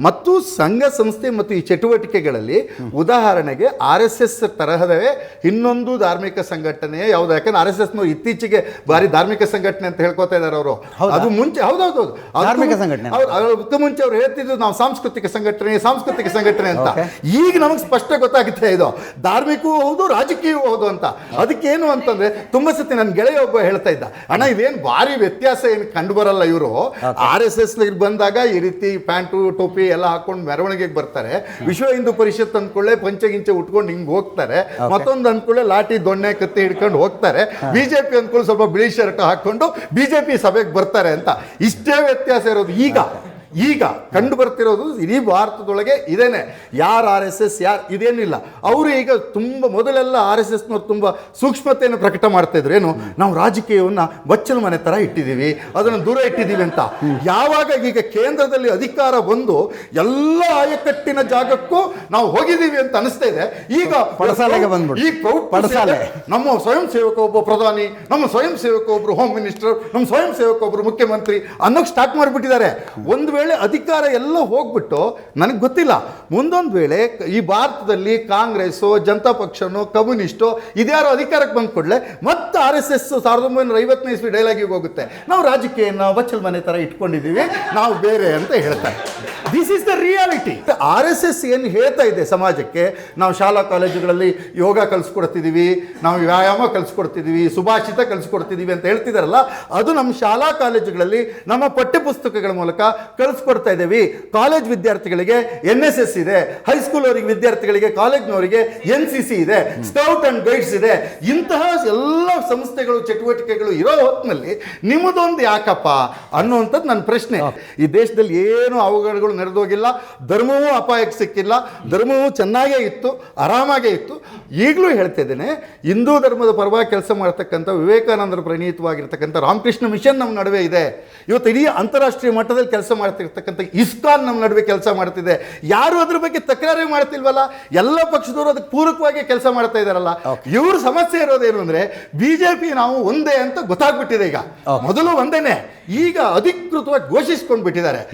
ಮತ್ತು ಸಂಘ ಸಂಸ್ಥೆ ಮತ್ತು ಈ ಚಟುವಟಿಕೆಗಳಲ್ಲಿ ಉದಾಹರಣೆಗೆ RSS ತರಹದವೇ ಇನ್ನೊಂದು ಧಾರ್ಮಿಕ ಸಂಘಟನೆ ಯಾವುದು? ಯಾಕಂದ್ರೆ RSS ಇತ್ತೀಚೆಗೆ ಬಾರಿ ಧಾರ್ಮಿಕ ಸಂಘಟನೆ ಅಂತ ಹೇಳ್ಕೊತಾ ಇದ್ದಾರೆ ಅವರು. ಅದು ಮುಂಚೆ ಹೌದೌದು ಧಾರ್ಮಿಕ ಸಂಘಟನೆ, ಅದಕ್ಕೂ ಮುಂಚೆ ಅವ್ರು ಹೇಳ್ತಿದ್ರು ನಾವು ಸಾಂಸ್ಕೃತಿಕ ಸಂಘಟನೆ ಅಂತ. ಈಗ ನಮಗೆ ಸ್ಪಷ್ಟ ಗೊತ್ತಾಗುತ್ತೆ ಇದು ಧಾರ್ಮಿಕವೂ ಹೌದು ರಾಜಕೀಯವೂ ಹೌದು ಅಂತ. ಅದಕ್ಕೇನು ಅಂತಂದ್ರೆ ತುಂಬಾ ಸತಿ ನನ್ನ ಗೆಳೆಯ ಒಬ್ಬ ಹೇಳ್ತಾ ಇದ್ದ, ಅಣ್ಣ ಇದೇನು ಭಾರಿ ವ್ಯತ್ಯಾಸ ಏನು ಕಂಡು ಬರಲ್ಲ. ಇವರು RSS ಬಂದಾಗ ಈ ರೀತಿ ಪ್ಯಾಂಟು ಟೋಪಿ ಎಲ್ಲ ಹಾಕೊಂಡು ಮೆರವಣಿಗೆಗೆ ಬರ್ತಾರೆ, ವಿಶ್ವ ಹಿಂದೂ ಪರಿಷತ್ ಅಂದ್ಕೊಳ್ಳೆ ಪಂಚಗಿಂಚೆ ಉಟ್ಕೊಂಡು ಹಿಂಗ್ ಹೋಗ್ತಾರೆ, ಮತ್ತೊಂದು ಅಂದ್ಕೊಳ್ಳೆ ಲಾಠಿ ದೊಣ್ಣೆ ಕತ್ತಿ ಹಿಡ್ಕೊಂಡು ಹೋಗ್ತಾರೆ, ಬಿಜೆಪಿ ಅಂದ್ಕೊಳ್ಳಿ ಸ್ವಲ್ಪ ಬಿಳಿ ಶರ್ಟ್ ಹಾಕೊಂಡು ಬಿಜೆಪಿ ಸಭೆಗೆ ಬರ್ತಾರೆ ಅಂತ. ಇಷ್ಟೇ ವ್ಯತ್ಯಾಸ ಇರೋದು. ಈಗ ಕಂಡು ಬರ್ತಿರೋದು ಇಡೀ ಭಾರತದೊಳಗೆ ಇದೇನೆ. ಯಾರು RSS ಯಾರು ಇದೇನಿಲ್ಲ. ಅವರು ಈಗ ತುಂಬ ಮೊದಲೆಲ್ಲ RSSನವ್ರು ತುಂಬ ಸೂಕ್ಷ್ಮತೆಯನ್ನು ಪ್ರಕಟ ಮಾಡ್ತಾ ಇದ್ರು. ಏನು, ನಾವು ರಾಜಕೀಯವನ್ನು ಬಚ್ಚಲ ಮನೆ ಥರ ಇಟ್ಟಿದ್ದೀವಿ, ಅದನ್ನು ದೂರ ಇಟ್ಟಿದ್ದೀವಿ ಅಂತ. ಯಾವಾಗ ಈಗ ಕೇಂದ್ರದಲ್ಲಿ ಅಧಿಕಾರ ಬಂದು ಎಲ್ಲ ಆಯಕಟ್ಟಿನ ಜಾಗಕ್ಕೂ ನಾವು ಹೋಗಿದ್ದೀವಿ ಅಂತ ಅನಿಸ್ತಾ ಇದೆ. ಈಗ ಪಡಸಾಲೆಗೆ ಬಂದ್ಬಿಟ್ಟು ಈ ಪಡಸಾಲೆ ನಮ್ಮ ಸ್ವಯಂ ಸೇವಕ ಒಬ್ಬ ಪ್ರಧಾನಿ, ನಮ್ಮ ಸ್ವಯಂ ಸೇವಕ ಒಬ್ರು ಹೋಮ್ ಮಿನಿಸ್ಟರ್, ನಮ್ಮ ಸ್ವಯಂ ಸೇವಕ ಒಬ್ರು ಮುಖ್ಯಮಂತ್ರಿ ಅನ್ನೋಕೆ ಸ್ಟಾರ್ಟ್ ಮಾಡಿಬಿಟ್ಟಿದ್ದಾರೆ. ಒಂದು ವೇಳೆ ಅಧಿಕಾರ ಎಲ್ಲ ಹೋಗ್ಬಿಟ್ಟು ನನಗೆ ಗೊತ್ತಿಲ್ಲ, ಮುಂದೊಂದು ವೇಳೆ ಈ ಭಾರತದಲ್ಲಿ ಕಾಂಗ್ರೆಸ್ಸೋ ಜನತಾ ಪಕ್ಷನೋ ಕಮ್ಯುನಿಸ್ಟೋ ಇದ್ಯಾರೋ ಅಧಿಕಾರಕ್ಕೆ ಬಂದ ಕೂಡಲೇ ಮತ್ತೆ RSS 1950ನೇ ಇಸ್ವಿ ಡೈಲಾಗಿಗೆ ಹೋಗುತ್ತೆ, ನಾವು ರಾಜಕೀಯನ ಬಚ್ಚಲ ಮನೆ ಥರ ಇಟ್ಕೊಂಡಿದ್ದೀವಿ, ನಾವು ಬೇರೆ ಅಂತ ಹೇಳ್ತಾರೆ. This is the reality. RSS ಏನು ಹೇಳ್ತಾ ಇದೆ ಸಮಾಜಕ್ಕೆ, ನಾವು ಶಾಲಾ ಕಾಲೇಜುಗಳಲ್ಲಿ ಯೋಗ ಕಲಿಸ್ಕೊಡ್ತಿದ್ದೀವಿ, ನಾವು ವ್ಯಾಯಾಮ ಕಲಿಸ್ಕೊಡ್ತಿದ್ದೀವಿ, ಸುಭಾಷಿತ ಕಲಿಸ್ಕೊಡ್ತಿದ್ದೀವಿ ಅಂತ ಹೇಳ್ತಿದಾರಲ್ಲ, ಅದು ನಮ್ಮ ಶಾಲಾ ಕಾಲೇಜುಗಳಲ್ಲಿ ನಮ್ಮ ಪಠ್ಯಪುಸ್ತಕಗಳ ಮೂಲಕ ಕಲಿಸ್ಕೊಡ್ತಾ ಇದ್ದೀವಿ. ಕಾಲೇಜ್ ವಿದ್ಯಾರ್ಥಿಗಳಿಗೆ NSS ಇದೆ, ಹೈಸ್ಕೂಲ್ ಅವರಿಗೆ ವಿದ್ಯಾರ್ಥಿಗಳಿಗೆ ಕಾಲೇಜ್ನವರಿಗೆ NCC ಇದೆ, ಸ್ಕೌಟ್ ಅಂಡ್ ಗೈಡ್ಸ್ ಇದೆ. ಇಂತಹ ಎಲ್ಲ ಸಂಸ್ಥೆಗಳು ಚಟುವಟಿಕೆಗಳು ಇರೋ ಹೊತ್ತಿನಲ್ಲಿ ನಿಮ್ಮದೊಂದು ಯಾಕಪ್ಪ ಅನ್ನುವಂಥದ್ದು ನನ್ನ ಪ್ರಶ್ನೆ. ಈ ದೇಶದಲ್ಲಿ ಏನು ಅವಘಡಗಳು ನಡೆದೋಗಿಲ್ಲ, ಧರ್ಮವೂ ಅಪಾಯಕ್ಕೆ ಸಿಕ್ಕಿಲ್ಲ, ಧರ್ಮವೂ ಚೆನ್ನಾಗೇ ಇತ್ತು, ಆರಾಮಾಗೇ ಇತ್ತು. ಈಗಲೂ ಹೇಳ್ತಾ ಇದ್ದೇನೆ, ಹಿಂದೂ ಧರ್ಮದ ಪರವಾಗಿ ಕೆಲಸ ಮಾಡ್ತಕ್ಕಂಥ ವಿವೇಕಾನಂದರ ಪ್ರಣೀತವಾಗಿರ್ತಕ್ಕಂಥ ರಾಮಕೃಷ್ಣ ಮಿಷನ್ ನಮ್ಮ ನಡುವೆ ಇದೆ. ಇವತ್ತು ಇಡೀ ಅಂತಾರಾಷ್ಟ್ರೀಯ ಮಟ್ಟದಲ್ಲಿ ಕೆಲಸ ಮಾಡ್ತಿರ್ತಕ್ಕಂಥ ಇಸ್ಕಾನ್ ನಮ್ಮ ನಡುವೆ ಕೆಲಸ ಮಾಡ್ತಿದೆ. ಯಾರು ಅದ್ರ ಬಗ್ಗೆ ತಕರಾರು ಮಾಡ್ತಿಲ್ವಲ್ಲ, ಎಲ್ಲ ಪಕ್ಷದವರು ಅದಕ್ಕೆ ಪೂರಕವಾಗಿ ಕೆಲಸ ಮಾಡ್ತಾ ಇದ್ದಾರಲ್ಲ. ಇವ್ರ ಸಮಸ್ಯೆ ಇರೋದೇನು ಅಂದ್ರೆ ಬಿಜೆಪಿ ನಾವು ಒಂದೇ ಅಂತ ಗೊತ್ತಾಗ್ಬಿಟ್ಟಿದೆ. ಈಗ ಮೊದಲು ಒಂದೇನೆ, ಈಗ ಅಧಿಕೃತವಾಗಿ ಘೋಷಿಸ್ಕೊಂಡು ಬಿಟ್ಟಿದ್ದಾರೆ.